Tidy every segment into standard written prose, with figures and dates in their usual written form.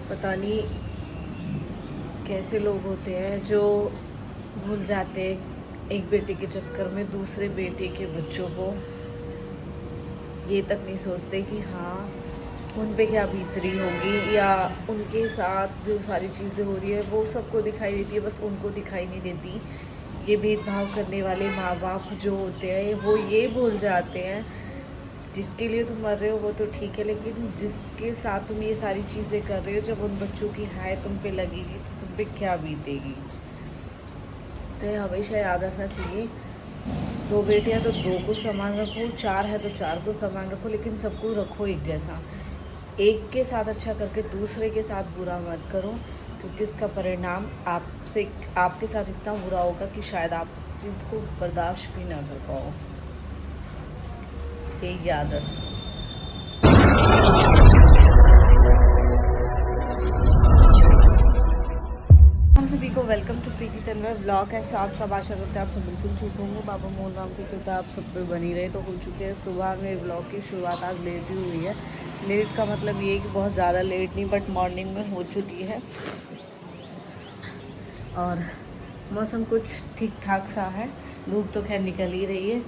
पता नहीं कैसे लोग होते हैं जो भूल जाते एक बेटे के चक्कर में दूसरे बेटे के बच्चों को, ये तक नहीं सोचते कि हाँ उन पे क्या बीत रही होगी या उनके साथ जो सारी चीज़ें हो रही है वो सबको दिखाई देती है, बस उनको दिखाई नहीं देती। ये भेदभाव करने वाले माँ बाप जो होते हैं वो ये भूल जाते हैं जिसके लिए तुम मर रहे हो वो तो ठीक है, लेकिन जिसके साथ तुम ये सारी चीज़ें कर रहे हो जब उन बच्चों की हाय तुम पे लगेगी तो तुम पे क्या बीतेगी। तो ये हमेशा याद रखना चाहिए, दो बेटियां तो दो को समान रखो, चार है तो चार को समान रखो, लेकिन सबको रखो एक जैसा। एक के साथ अच्छा करके दूसरे के साथ बुरा मत करो, क्योंकि इसका परिणाम आपके साथ इतना बुरा होगा कि शायद आप उस चीज़ को बर्दाश्त भी ना कर पाओ। ये याद रखो। हम सभी को welcome to Preeti Tanwar vlog. ऐसे आप सब आशा करते हैं आप सब बिल्कुल ठीक होंगे। बाबा मोहन राम की कृपा आप सब पे बनी रहे। तो हो चुके हैं सुबह में व्लॉग की शुरुआत आज लेट ही हुई है। लेट का मतलब ये है कि बहुत ज़्यादा लेट नहीं, बट मॉर्निंग में हो चुकी है और मौसम कुछ ठीक ठाक सा है, धूप तो खैर निकल ही रही है।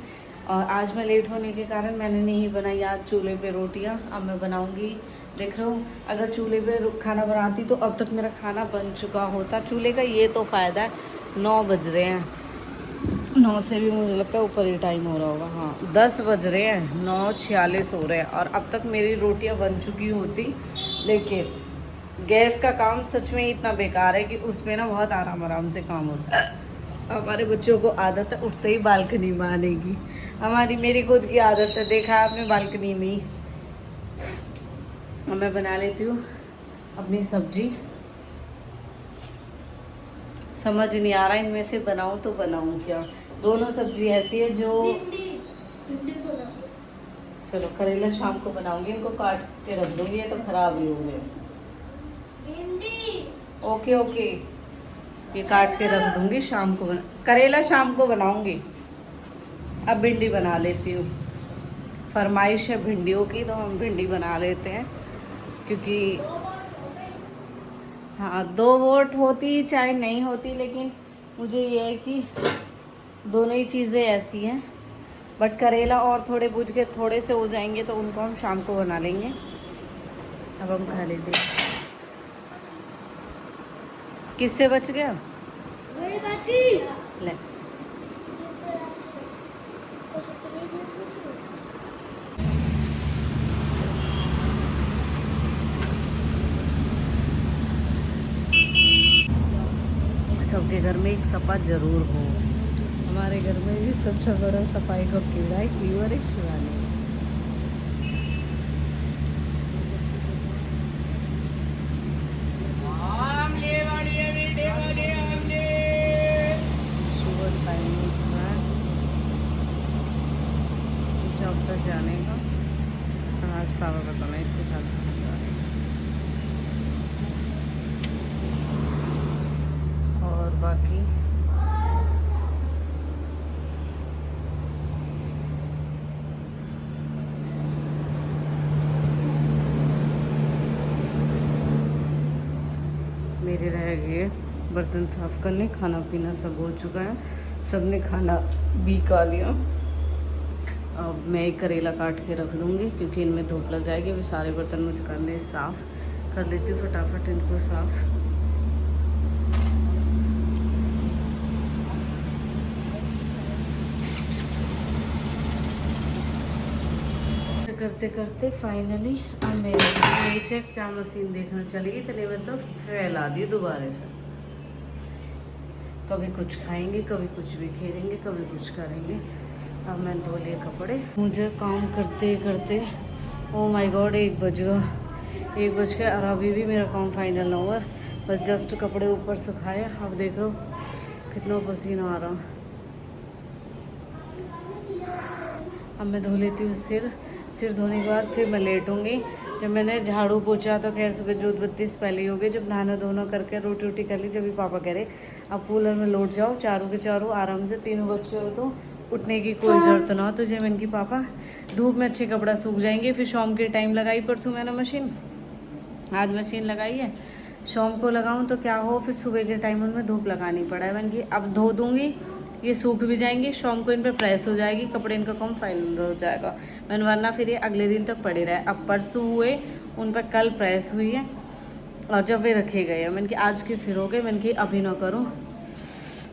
और आज मैं लेट होने के कारण मैंने नहीं बनाई आज चूल्हे पे रोटियां। अब मैं बनाऊंगी, देख रहा हूँ। अगर चूल्हे पे खाना बनाती तो अब तक मेरा खाना बन चुका होता। चूल्हे का ये तो फ़ायदा है, 9 बज रहे हैं, 9 से भी मुझे लगता है ऊपर ही टाइम हो रहा होगा। हाँ 10 बज रहे हैं, 9:46 हो रहे हैं और अब तक मेरी रोटियां बन चुकी होती। लेकिन गैस का काम सच में इतना बेकार है कि उसमें ना बहुत आराम से काम होता है। हमारे बच्चों को आदत है उठते ही बालकनी में आने की, मेरी खुद की आदत है, देखा है आपने बालकनी में ही। अब मैं बना लेती हूँ अपनी सब्जी। समझ नहीं आ रहा इनमें से बनाऊँ तो बनाऊँ क्या। दोनों सब्जी ऐसी है जो चलो करेला शाम को बनाऊंगी, इनको काट के रख दूंगी, ये तो खराब ही हो गए। ओके ओके, ये काट के रख दूंगी, शाम को करेला शाम को बनाऊंगी। अब भिंडी बना लेती हूँ, फरमाइश है भिंडियों की तो हम भिंडी बना लेते हैं। क्योंकि हाँ 2 वोट होती चाहे नहीं होती, लेकिन मुझे ये है कि दोनों ही चीज़ें ऐसी हैं। बट करेला और थोड़े भुज के थोड़े से हो जाएंगे तो उनको हम शाम को बना लेंगे। अब हम खा लेते हैं। किससे बच गया ले। सबके घर में एक सपा जरूर हो। हमारे घर में भी सबसे बड़ा सफाई का कीड़ा है की और एक शिवानी। सुबह टाइम हो चुका है जॉब पर जाने का। आज पापा बताना इसके साथ और बाकी मेरे रह गए बर्तन साफ़ करने, खाना पीना सब हो चुका है, सबने खाना भी खा लिया। अब मैं एक करेला काट के रख दूँगी क्योंकि इनमें धूप लग जाएगी। वे सारे बर्तन मुझे करने साफ़ कर लेती हूँ, फटाफट इनको साफ़। करते करते फाइनली अब मेरे नीचे क्या मशीन देखना चलेगी, इतने में तो फैला दी दोबारा से। कभी कुछ खाएंगे, कभी कुछ भी खेलेंगे, कभी कुछ करेंगे। अब मैं धो लिए कपड़े। मुझे काम करते करते ओ माय गॉड 1 बज गया, 1 बज गया और अभी भी मेरा काम फाइनल ना हुआ। बस जस्ट कपड़े ऊपर सुखाए। अब देख लो कितना पसीना आ रहा। अब मैं धो लेती हूँ सिर धोने के बाद फिर मैं लेटूँगी। जब मैंने झाड़ू पोछा तो खैर सुबह जोत बत्ती से पहले ही हो गई। जब नहाना धोना करके रोटी वोटी कर ली, जब भी पापा कह रहे अब कूलर में लौट जाओ, चारों के चारों आराम से, 3 बच्चे हो तो उठने की कोई ज़रूरत ना हो तुझे। मैंने की पापा धूप में अच्छे कपड़ा सूख जाएंगे, फिर शाम के टाइम लगाई परसों मैंने मशीन, आज मशीन लगाई है, शाम को लगाऊं तो क्या हो, फिर सुबह के टाइम उनमें धूप लगानी पड़ा है। मैंने कि अब धो दूंगी, ये सूख भी जाएंगे, शाम को इन पे प्रेस हो जाएगी, कपड़े इनका कम फाइनल हो जाएगा। मैंने वरना फिर ये अगले दिन तक पड़े रहे। अब परसों हुए, उन पर कल प्रेस हुई है और जब वे रखे गए हैं, मैंने कि आज के फिर हो गए। मैंने कि अभी ना करूँ,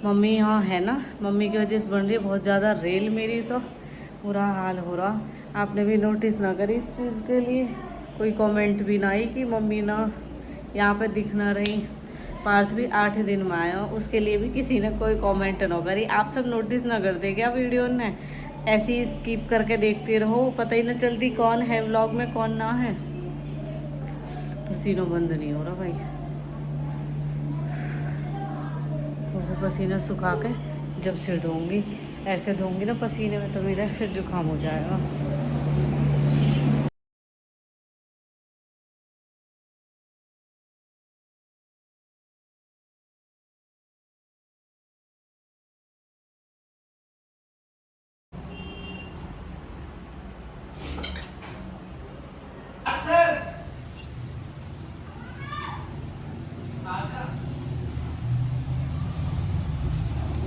मम्मी यहाँ है ना, मम्मी की वजह से बन रही है बहुत ज़्यादा रेल मेरी, तो बुरा हाल हो रहा। आपने भी नोटिस ना करी इस चीज़ के लिए, कोई कमेंट भी ना आई कि मम्मी ना यहाँ पे दिख ना रही। पार्थ भी 8 दिन में आया, उसके लिए भी किसी ने कोई कमेंट ना करी। आप सब नोटिस ना करते क्या वीडियो ने, ऐसे ही स्किप करके देखते रहो, पता ही ना चलती कौन है व्लॉग में कौन ना है। पसीना बंद नहीं हो रहा भाई, तो उसे पसीना सुखा के जब सिर धोऊंगी, ऐसे धोऊंगी ना पसीने में तो मेरा फिर जुकाम हो जाएगा।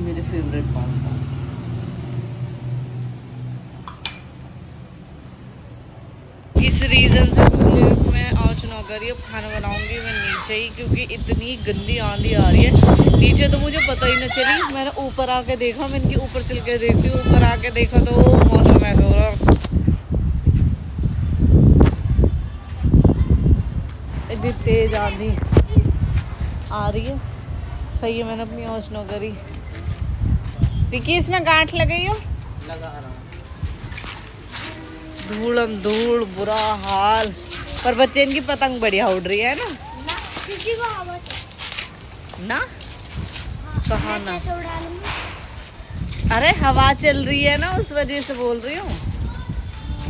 मेरे फेवरेट पास्ता, इस रीज़न से मैं आज ना करी, अब खाना बनाऊंगी मैं नीचे ही, क्योंकि इतनी गंदी आंधी आ रही है नीचे, तो मुझे पता ही ना चली। मैंने ऊपर आके देखा, मैंने कि ऊपर चल के देखती हूँ, ऊपर आके देखा तो मौसम ऐसा हो रहा, इतनी तेज आंधी आ रही है। सही है, मैंने अपनी होश न करी। विकी इसमें गांठ लगी हो, लगा रहा हूँ, धूलम धूल, बुरा हाल। पर बच्चे इनकी पतंग बढ़िया उड़ रही है ना, ना कहाँ ना, अरे हवा चल रही है ना, उस वजह से बोल रही हूँ।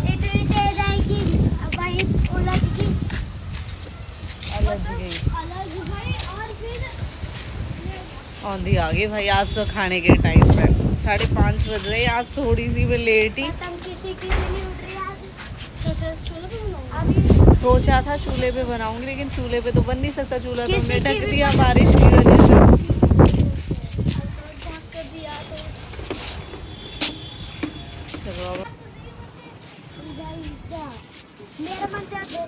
इतनी तेज आई कि वही उलझ गई, और फिर आंधी आ गई भाई। आज तो खाने के टाइम पे 5:30 बज रहे, आज थोड़ी सी भी लेट ही। किसी की नहीं उठ रही आज, चूल्हे पे बनाऊंगी। सोचा था चूल्हे पे बनाऊंगी, लेकिन चूल्हे पे तो बन नहीं सकता, चूल्हा तो हमने ढक दिया बारिश की वजह से। चलो अब मेरा मन चाहता है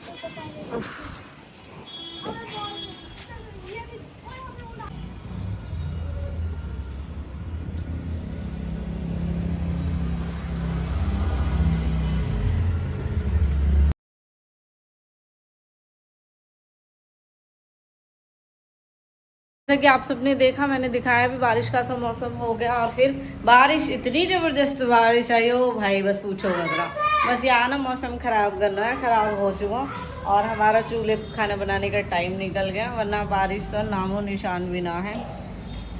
जैसा कि आप सबने देखा, मैंने दिखाया भी, बारिश का सा मौसम हो गया और फिर बारिश, इतनी ज़बरदस्त बारिश आई हो भाई, बस पूछो मत रहा। बस यहाँ ना मौसम ख़राब करना है, ख़राब हो चुका, और हमारा चूल्हे पर खाना बनाने का टाइम निकल गया, वरना बारिश तो नामो निशान भी ना है।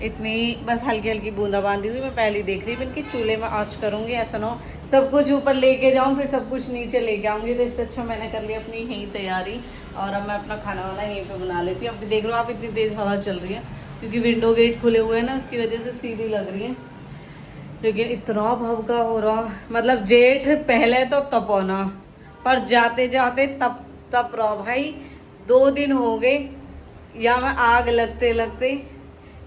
इतनी बस हल्की हल्की बूंदाबांदी हुई, मैं पहले देख रही थी कि चूल्हे में आँच करूँगी, ऐसा ना हो सब कुछ ऊपर लेके जाऊँ फिर सब कुछ नीचे लेके आऊँगी, तो इससे अच्छा मैंने कर ली अपनी यहीं तैयारी, और अब मैं अपना खाना वाना यहीं पे बना लेती हूँ। अब देख लो आप, इतनी तेज़ हवा चल रही है, क्योंकि विंडो गेट खुले हुए हैं ना, उसकी वजह से सीधी लग रही है। लेकिन इतना भवका हो रहा, मतलब जेठ पहले तो तपौना, पर जाते जाते तप रहा भाई। 2 दिन हो गए या मैं आग लगते लगते,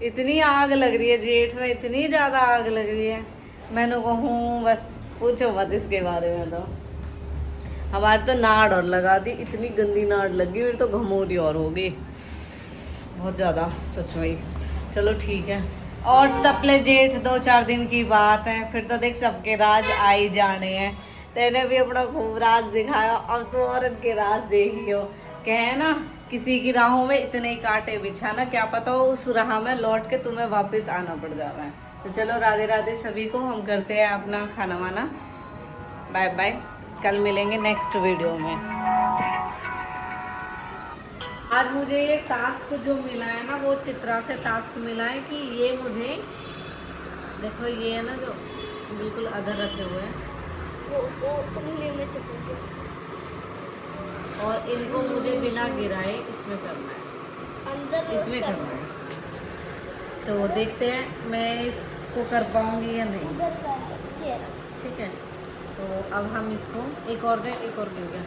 इतनी आग लग रही है जेठ में, इतनी ज़्यादा आग लग रही है, मैंने कहूँ बस पूछो मत इसके बारे में। तो हमारे तो नाड़ और लगा दी, इतनी गंदी नाड़ लगी, मेरी तो घमौरी और हो गई बहुत ज़्यादा, सच में। चलो ठीक है, और तपले जेठ 2-4 दिन की बात है, फिर तो देख सबके राज आ ही जाने हैं। तेने भी अपना खूब राज दिखाया, अब तो और इनके राज देखियो। कहे ना, किसी की राहों में इतने कांटे बिछाना, क्या पता हो उस राह में लौट के तुम्हें वापस आना पड़ जाए। तो चलो राधे राधे सभी को, हम करते हैं अपना खाना वाना, बाय बाय, कल मिलेंगे नेक्स्ट वीडियो में। आज मुझे ये टास्क जो मिला है ना, वो चित्रा से टास्क मिला है कि ये मुझे देखो, ये है ना जो बिल्कुल अदर रखे हुए हैं, वो उंगली में चिपक गया, और इनको मुझे बिना गिराए इसमें करना है, अंदर इसमें करना है। तो देखते हैं मैं इसको कर पाऊंगी या नहीं। ठीक है, तो अब हम इसको एक और दें, एक और गिर गया,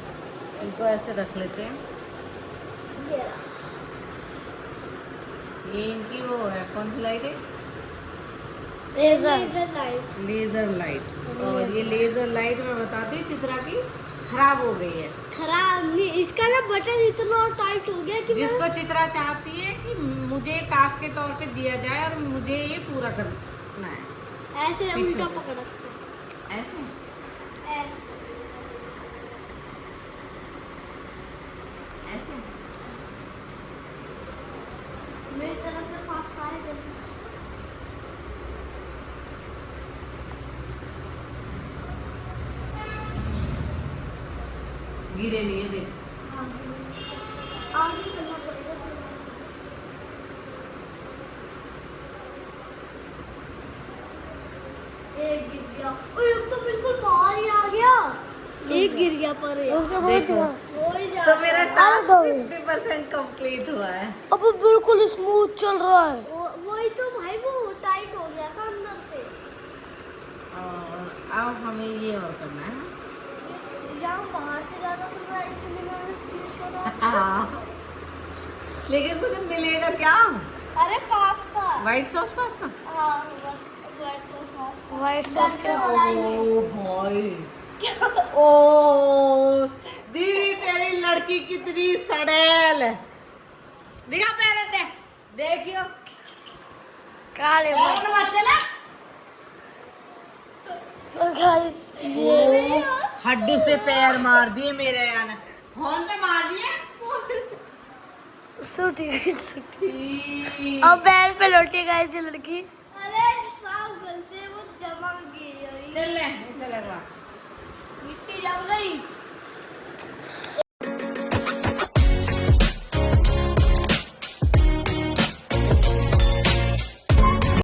इनको ऐसे रख लेते हैं, दे रहा। ये इनकी वो है, कौन सी लाइट है? Laser light. Laser light. और ये लेजर लाइट मैं बताती हूँ चित्रा की खराब हो गई है। खराब नहीं, इसका ना बटन इतना टाइट हो गया कि जिसको चित्रा चाहती है कि मुझे टास्क के तौर पे दिया जाए और मुझे ये पूरा करना है। ऐसे पीछे उल्टा को। पकड़ रखा है। ऐसे ऐसे ऐसे मेरी तरफ से पास्ता है जल्दी। गिरे नहीं है, देख। आगे करना पड़ेगा। एक गिर गया। ओए अब तो बिल्कुल बाहर ही आ गया। एक गिर गया पर देखो हो ही जा तो मेरा रहा है। टास्क 50% कंप्लीट हुआ है। अब वो बिल्कुल स्मूथ चल रहा है। वही तो भाई, वो टाइट हो गया था अंदर से। और अब हमें ये और करना है। जहाँ बाहर से जाना तो मैं इतनी मेहनत क्यों कर रहा हाँ। लेकिन मुझे मिलेगा क्या? अरे पास्ता। White sauce pasta. हाँ व्हाइट सॉस। व्हाइट सॉस के ओ भाई, ओ दीदी तेरी लड़की कितनी सड़ेल है। दिखा पेरेंट ने, देखियो काले कौन चला। गाइस हड्डी से पैर मार दिए मेरे यार, फोन पे मार दिए। सूटी सूटी छी। अब बेड पे लौटी गाइस ये लड़की। अरे पाव गलते वो जमा गई। चल ले, ऐसे लगा। मिट्टी जम गई।